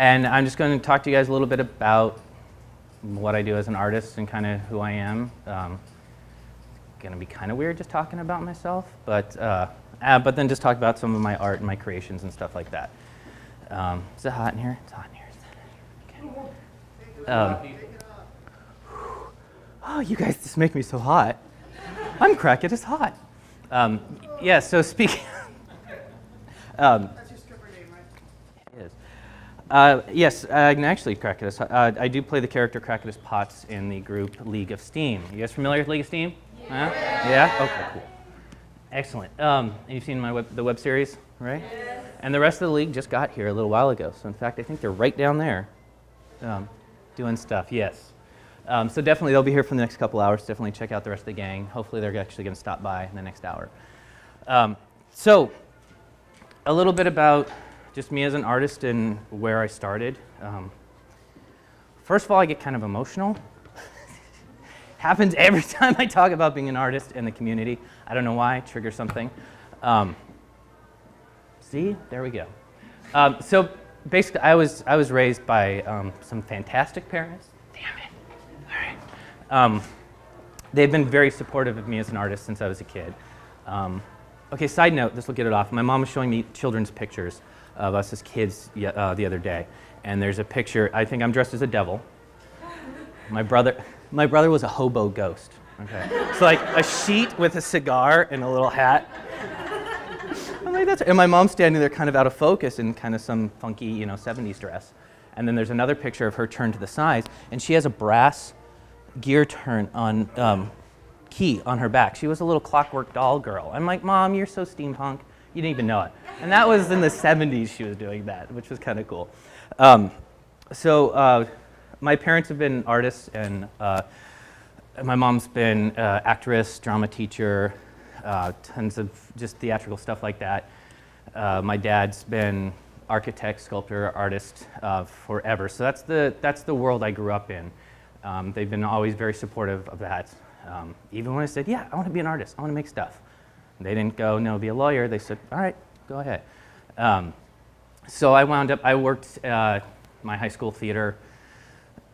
And I'm just going to talk to you guys a little bit about what I do as an artist and kind of who I am. Going to be kind of weird just talking about myself, but then just talk about some of my art and my creations and stuff like that. Is it hot in here? It's hot in here. Okay. Oh, you guys just make me so hot. I'm cracking, it's hot. Yeah, so speaking... That's your stripper name, right? It is. Yes, I can actually Crackatus. I do play the character Crackatus Potts in the group League of Steam. You guys familiar with League of Steam? Yeah? Yeah? Okay, cool. Excellent. You've seen the web series, right? Yes. And the rest of the league just got here a little while ago. So in fact, I think they're right down there doing stuff, yes. So definitely they'll be here for the next couple hours. Definitely check out the rest of the gang. Hopefully they're actually going to stop by in the next hour. So a little bit about just me as an artist and where I started. First of all, I get kind of emotional. Happens every time I talk about being an artist in the community. I don't know why, trigger something. See, there we go. So basically, I was raised by some fantastic parents. Damn it. All right. They've been very supportive of me as an artist since I was a kid. Okay, side note, this will get it off. My mom was showing me children's pictures of us as kids the other day. And there's a picture, I think I'm dressed as a devil. My brother was a hobo ghost. Okay. So like a sheet with a cigar and a little hat. I'm like, that's, and my mom's standing there kind of out of focus in kind of some funky, 70s dress. And then there's another picture of her turned to the sides, and she has a brass gear turn on key on her back. She was a little clockwork doll girl. I'm like, Mom, you're so steampunk. You didn't even know it. And that was in the 70s she was doing that, which was kind of cool. My parents have been artists, and my mom's been actress, drama teacher, tons of just theatrical stuff like that. My dad's been architect, sculptor, artist forever. So that's the world I grew up in. They've been always very supportive of that. Even when I said, yeah, I want to be an artist, I want to make stuff. They didn't go, no, be a lawyer. They said, all right, go ahead. So I worked my high school theater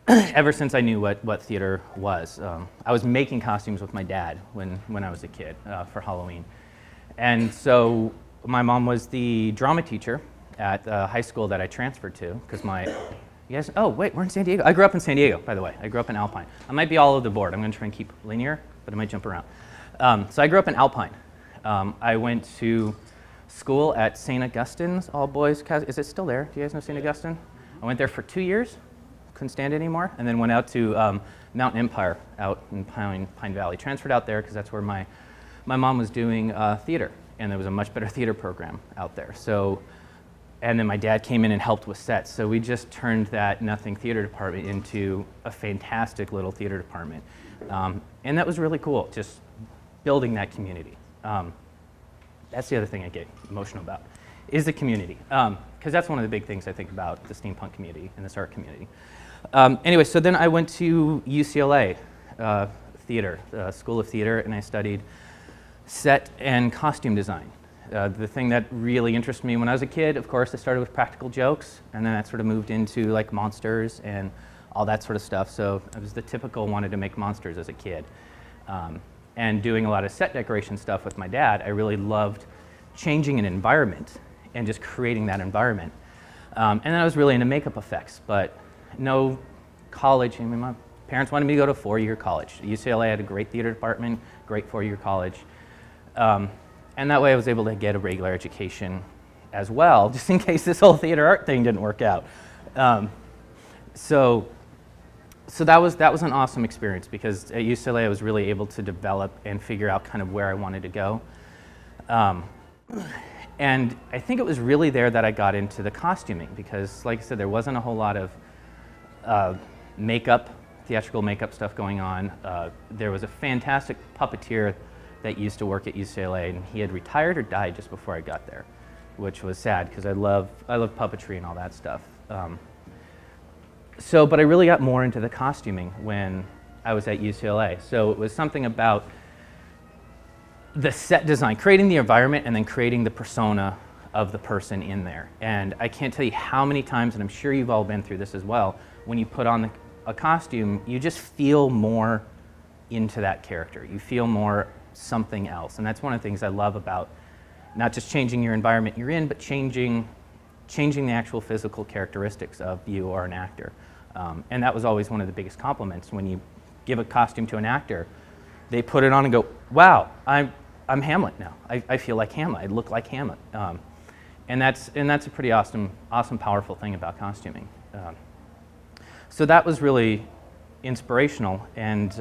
ever since I knew what theater was. I was making costumes with my dad when I was a kid for Halloween. And so my mom was the drama teacher at the high school that I transferred to, because oh wait, we're in San Diego. I grew up in San Diego, by the way. I grew up in Alpine. I might be all over the board. I'm going to try and keep linear, but I might jump around. So I grew up in Alpine. I went to school at St. Augustine's all-boys. Is it still there? Do you guys know St. Augustine? I went there for 2 years. Couldn't stand it anymore, and then went out to Mountain Empire out in Pine Valley. Transferred out there because that's where my mom was doing theater, and there was a much better theater program out there. So, and then my dad came in and helped with sets. So we just turned that nothing theater department into a fantastic little theater department, and that was really cool. Just building that community. That's the other thing I get emotional about, is the community, because that's one of the big things I think about the steampunk community and this art community. Anyway, so then I went to UCLA theater, School of Theater, and I studied set and costume design. The thing that really interested me when I was a kid, of course, I started with practical jokes, and then that sort of moved into like monsters and all that sort of stuff. So I was the typical wanted to make monsters as a kid. And doing a lot of set decoration stuff with my dad, I really loved changing an environment and just creating that environment. And then I was really into makeup effects, but no college. I mean, my parents wanted me to go to a 4-year college. UCLA had a great theater department, great 4-year college. And that way I was able to get a regular education as well, just in case this whole theater art thing didn't work out. So that was an awesome experience, because at UCLA I was really able to develop and figure out kind of where I wanted to go. And I think it was really there that I got into the costuming, because like I said, there wasn't a whole lot of theatrical makeup stuff going on. There was a fantastic puppeteer that used to work at UCLA, and he had retired or died just before I got there, which was sad, because I love puppetry and all that stuff. But I really got more into the costuming when I was at UCLA. So it was something about the set design, creating the environment and then creating the persona of the person in there. And I can't tell you how many times, and I'm sure you've all been through this as well, when you put on a costume, you just feel more into that character. You feel more something else. And that's one of the things I love about not just changing your environment you're in, but changing the actual physical characteristics of you or an actor. And that was always one of the biggest compliments. When you give a costume to an actor, they put it on and go, wow, I'm Hamlet now. I feel like Hamlet. I look like Hamlet. And that's a pretty awesome, powerful thing about costuming. So that was really inspirational. And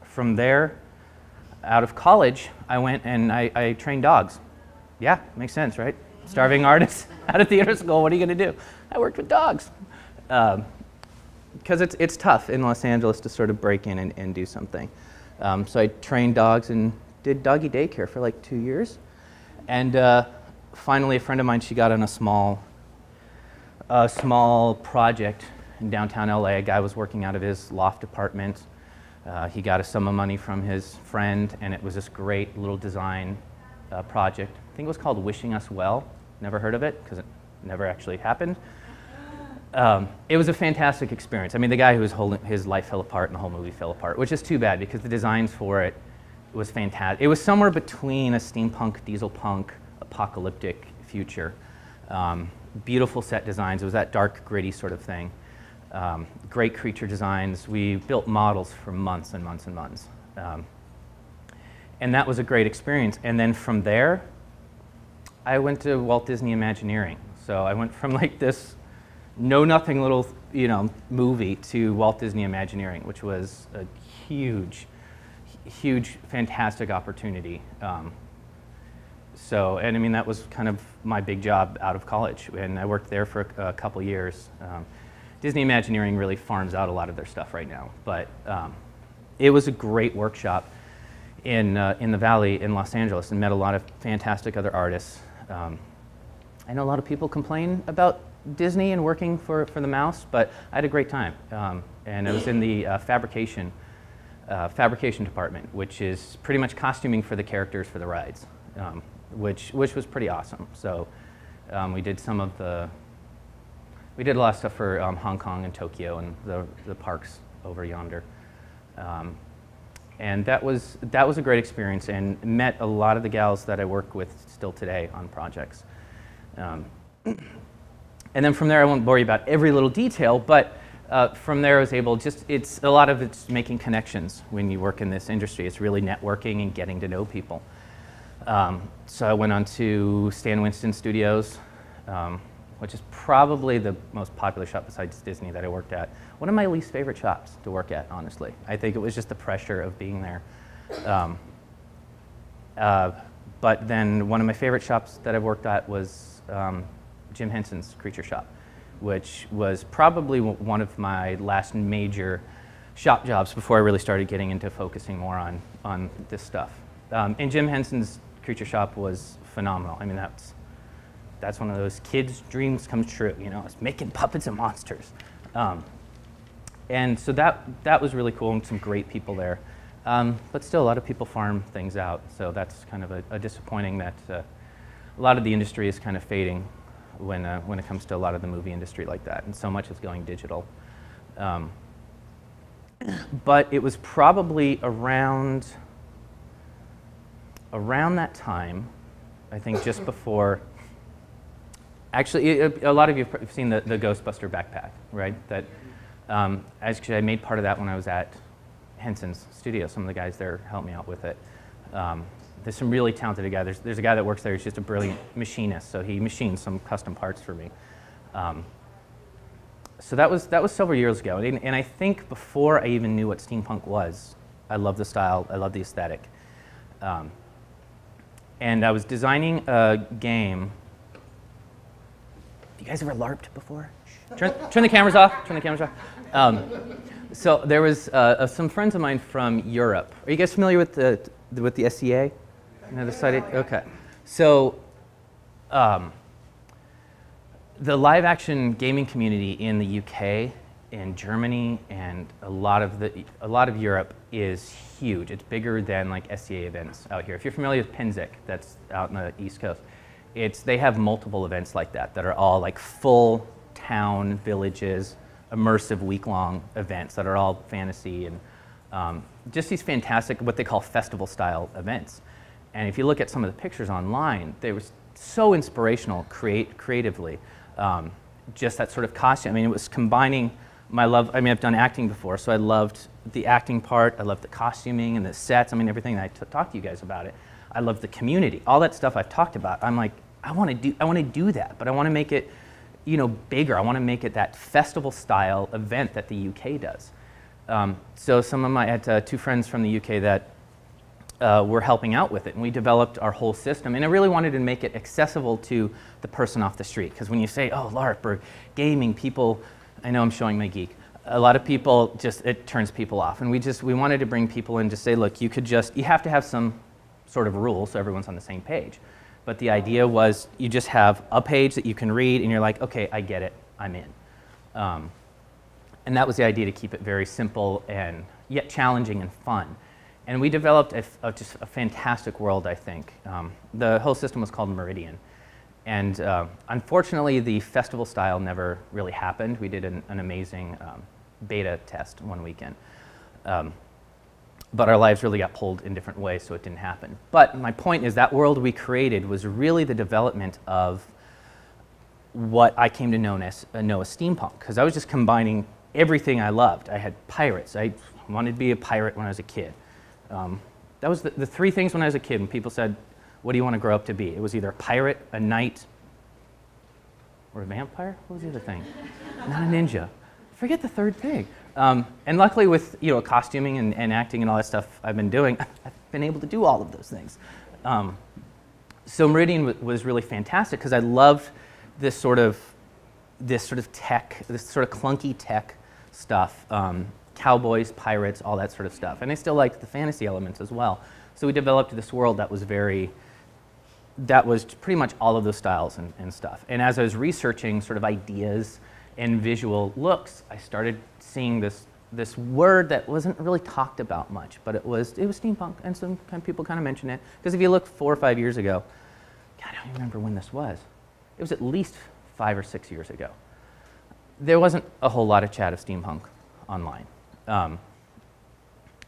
from there, out of college, I went and I trained dogs. Yeah, makes sense, right? Starving artist out of theater school, what are you going to do? I worked with dogs. Because it's tough in Los Angeles to sort of break in and do something. So I trained dogs and did doggy daycare for like 2 years. And finally, a friend of mine, she got on a small project in downtown LA. A guy was working out of his loft apartment. He got a sum of money from his friend, and it was this great little design project. I think it was called Wishing Us Well. Never heard of it, because it never actually happened. It was a fantastic experience. I mean, the guy who was holding, his life fell apart and the whole movie fell apart, which is too bad because the designs for it was fantastic. It was somewhere between a steampunk, diesel punk, apocalyptic future. Beautiful set designs. It was that dark, gritty sort of thing. Great creature designs. We built models for months and months and months. And that was a great experience. And then from there, I went to Walt Disney Imagineering. So I went from like this know-nothing little, movie to Walt Disney Imagineering, which was a huge, fantastic opportunity. And I mean, that was kind of my big job out of college, and I worked there for a couple years. Disney Imagineering really farms out a lot of their stuff right now, but it was a great workshop in the Valley in Los Angeles, and met a lot of fantastic other artists. I know a lot of people complain about Disney and working for the mouse, but I had a great time. And I was in the fabrication department, which is pretty much costuming for the characters for the rides, which was pretty awesome. So we did a lot of stuff for Hong Kong and Tokyo and the parks over yonder. And that was a great experience, and met a lot of the gals that I work with still today on projects. And then from there, I won't bore you about every little detail, but from there I was able, a lot of it's making connections when you work in this industry. It's really networking and getting to know people. So I went on to Stan Winston Studios, which is probably the most popular shop besides Disney that I worked at. One of my least favorite shops to work at, honestly. I think it was just the pressure of being there. But then one of my favorite shops that I've worked at was Jim Henson's Creature Shop, which was probably one of my last major shop jobs before I really started getting into focusing more on this stuff. And Jim Henson's Creature Shop was phenomenal. I mean, that's one of those kids' dreams come true, it's making puppets and monsters. And so that was really cool, and some great people there. But still, a lot of people farm things out, so that's kind of a disappointing that a lot of the industry is kind of fading when it comes to a lot of the movie industry like that, and so much is going digital. But it was probably around that time, I think just before. Actually, a lot of you have seen the Ghostbuster backpack, right? That actually I made part of that when I was at Henson's studio. Some of the guys there helped me out with it. There's some really talented guys. There's a guy that works there who's just a brilliant machinist, so he machines some custom parts for me. So that was several years ago, and I think before I even knew what steampunk was, I loved the style, I loved the aesthetic. And I was designing a game. You guys ever LARPed before? Turn the cameras off. Turn the cameras off. So there was some friends of mine from Europe. Are you guys familiar with the SEA? The site? Okay. So the live-action gaming community in the UK, in Germany, and a lot of Europe is huge. It's bigger than like SEA events out here. If you're familiar with Pinzik, that's out on the East Coast. They have multiple events like that that are all like full town villages, immersive week-long events that are all fantasy and just these fantastic, what they call festival-style events. And if you look at some of the pictures online, they were so inspirational creatively. Just that sort of costume. I mean, it was combining my love. I mean, I've done acting before, so I loved the acting part. I loved the costuming and the sets. I mean, everything that I talked to you guys about it. I loved the community. All that stuff I've talked about. I'm like, I want to do that, but I want to make it, you know, bigger. I want to make it that festival-style event that the UK does. So I had two friends from the UK that were helping out with it, and we developed our whole system. And I really wanted to make it accessible to the person off the street, because when you say, oh, LARP or gaming, people, I know I'm showing my geek, a lot of people it turns people off. And we wanted to bring people in to say, look, you have to have some sort of rule so everyone's on the same page. But the idea was you just have a page that you can read, and you're like, okay, I get it, I'm in. And that was the idea, to keep it very simple and yet challenging and fun. And we developed just a fantastic world, I think. The whole system was called Meridian. And unfortunately, the festival style never really happened. We did an amazing beta test one weekend. But our lives really got pulled in different ways, so it didn't happen. But my point is that world we created was really the development of what I came to know as steampunk, because I was just combining everything I loved. I had pirates. I wanted to be a pirate when I was a kid. That was the three things when I was a kid, when people said, what do you want to grow up to be? It was either a pirate, a knight, or a vampire? What was the other thing? Not a ninja. Forget the third thing. And luckily with costuming and acting and all that stuff I've been doing, I've been able to do all of those things. So Meridian was really fantastic because I loved this sort of tech, this sort of clunky tech stuff. Cowboys, pirates, all that sort of stuff. And I still liked the fantasy elements as well. So we developed this world that was pretty much all of those styles and stuff. And as I was researching sort of ideas and visual looks, I started seeing this word that wasn't really talked about much, but it was steampunk, and some people kind of mention it. Because if you look 4 or 5 years ago, God, I don't even remember when this was. It was at least 5 or 6 years ago. There wasn't a whole lot of chat of steampunk online.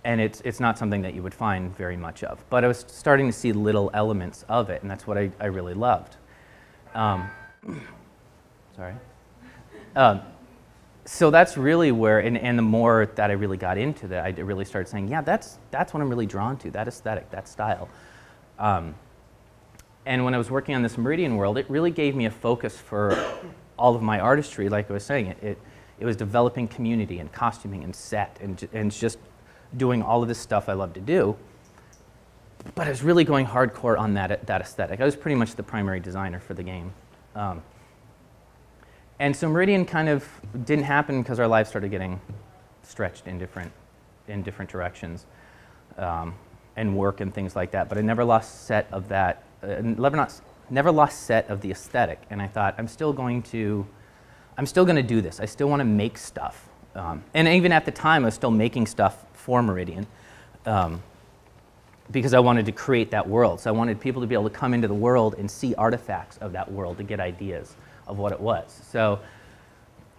And it's not something that you would find very much of. But I was starting to see little elements of it, and that's what I really loved. Sorry. So that's really where, and the more that I really got into that, I really started saying, yeah, that's what I'm really drawn to, that aesthetic, that style. And when I was working on this Meridian world, it really gave me a focus for all of my artistry, like I was saying. It was developing community and costuming and set and just doing all of this stuff I love to do. But I was really going hardcore on that aesthetic. I was pretty much the primary designer for the game. And so Meridian kind of didn't happen because our lives started getting stretched in different directions, and work and things like that. But I never lost sight of that. Never lost sight of the aesthetic. And I thought, I'm still going to do this. I still want to make stuff. And even at the time, I was still making stuff for Meridian, because I wanted to create that world. So I wanted people to be able to come into the world and see artifacts of that world to get ideas of what it was. So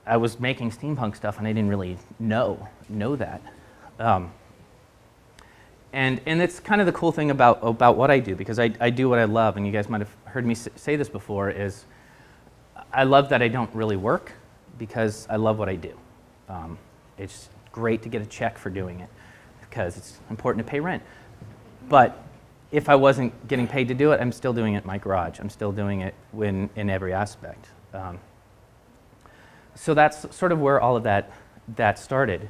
I was making steampunk stuff, and I didn't really know that. And it's kind of the cool thing about what I do, because I do what I love, and you guys might have heard me say this before, is I love that I don't really work, because I love what I do. It's great to get a check for doing it, because it's important to pay rent. But if I wasn't getting paid to do it, I'm still doing it in my garage. I'm still doing it in every aspect. So that's sort of where all of that started.